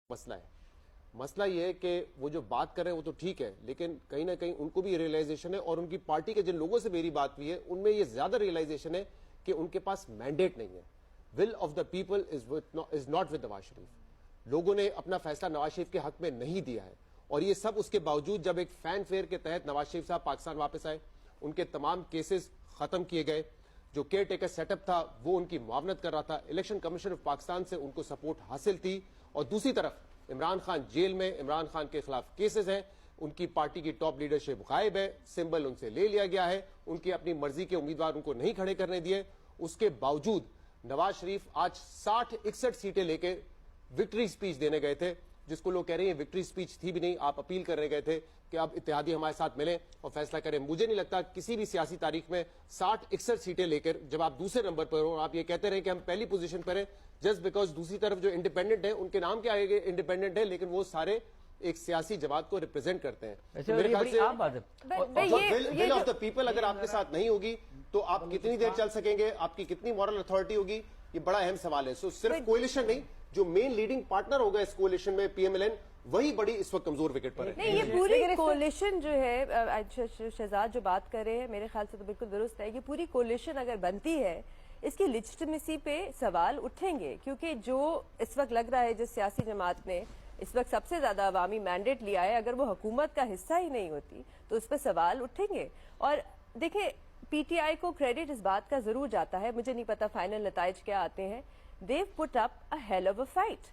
مسئلہ ہے. مسئلہ یہ ہے کہ وہ جو بات کر رہے ہیں وہ تو ٹھیک ہے, لیکن کہیں نہ کہیں ان کو بھی ریئلائزیشن ہے, اور ان کی پارٹی کے جن لوگوں سے میری بات ہوئی ہے ان میں یہ زیادہ ریئلائزیشن ہے کہ ان کے پاس مینڈیٹ نہیں ہے. Will of the people is not with Nawaz Sharif. لوگوں نے اپنا فیصلہ نواز شریف کے حق میں نہیں دیا ہے, اور یہ سب اس کے باوجود جب ایک فین فیئر کے تحت نواز شریف صاحب پاکستان واپس آئے, ان کے تمام کیسز ختم کیے گئے, جو کیئر ٹیکر سیٹ اپ تھا وہ ان کی معاونت کر رہا تھا, الیکشن کمیشن آف پاکستان سے ان کو سپورٹ حاصل تھی, اور دوسری طرف عمران خان جیل میں, عمران خان کے خلاف کیسز ہیں, ان کی پارٹی کی ٹاپ لیڈرشپ غائب ہے, سمبل ان سے لے لیا گیا ہے, ان کی اپنی مرضی کے امیدوار ان کو نہیں کھڑے کرنے دیے. اس کے باوجود نواز شریف آج 60-61 سیٹیں لے کے وکٹری سپیچ دینے گئے تھے, جس کو لوگ کہہ رہے ہیں وکٹری سپیچ تھی بھی نہیں, آپ اپیل کرنے گئے تھے کہ اب اتحادی ہمارے ساتھ ملیں اور فیصلہ کریں. مجھے نہیں لگتا کسی بھی سیاسی تاریخ میں 60-61 سیٹیں لے کر جب آپ دوسرے نمبر پر ہو, آپ یہ کہتے رہے کہ ہم پہلی پوزیشن پر ہیں جسٹ بیکاز دوسری طرف جو انڈیپینڈنٹ ہیں ان کے نام کیا آئے انڈیپینڈنٹ ہے, لیکن وہ سارے ایک سیاسی جماعت کو ریپرزینٹ کرتے ہیں. میرے خیال سے ول آف دا پیپل اگر آپ کے ساتھ نہیں ہوگی تو آپ کتنی دیر چل سکیں گے, آپ کی کتنی مورل اتھارٹی ہوگی, یہ بڑا اہم سوال ہے. سو صرف کولیشن نہیں, جو مین لیڈنگ پارٹنر ہوگا اس کولیشن میں پی ایم ایل این, وہی بڑی اس وقت کمزور وکٹ پر ہے. نہیں, یہ پوری کولیشن جو ہے شہزاد جو بات کر رہے ہیں میرے خیال سے تو بالکل درست ہے. یہ پوری کولیشن اگر بنتی ہے اس کی لیجٹمیسی پہ سوال اٹھیں گے, کیونکہ جو اس وقت لگ رہا ہے جس سیاسی جماعت نے اس وقت سب سے زیادہ عوامی مینڈیٹ لیا ہے, اگر وہ حکومت کا حصہ ہی نہیں ہوتی تو اس پہ سوال اٹھیں گے. اور دیکھیں پی ٹی آئی کو کریڈٹ اس بات کا ضرور جاتا ہے, مجھے نہیں پتا فائنل نتائج کیا آتے ہیں. They've put up a hell of a fight.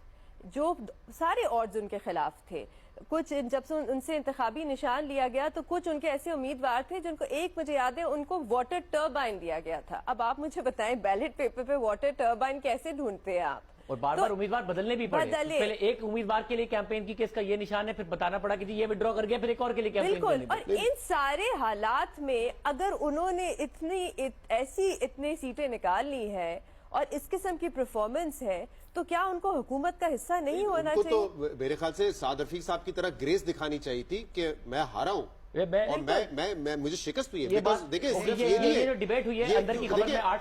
جو سارے odds ان کے خلاف تھے, کچھ جب ان سے انتخابی نشان لیا گیا تو کچھ ان کے ایسے امیدوار تھے جن کو ایک مجھے یاد ہے ان کو واٹر ٹربائن دیا گیا تھا. اب آپ مجھے بتائیں بیلٹ پیپر پہ واٹر ٹربائن کیسے ڈھونڈتے ہیں آپ؟ اور بار بار امیدوار بدلنے بھی پڑے. پہلے ایک امیدوار کے لیے کیمپین کی کہ اس کا یہ نشان ہے, پھر بتانا پڑا کہ یہ وڈرا کر گیا, پھر ایک اور کے لیے کیمپین کرنی پڑی. بالکل, اور ان سارے حالات میں اگر انہوں نے اتنی سیٹیں نکال لی ہے اور اس قسم کی پرفارمنس ہے تو کیا ان کو حکومت کا حصہ نہیں ہونا چاہیے؟ تو میرے خیال سے سعد رفیق صاحب کی طرح گریس دکھانی چاہیے تھی کہ میں ہارا ہوں اور میں مجھے شکست ہوئی ہے. یہ ڈیبیٹ ہوئی ہے اندر کی خبر میں 8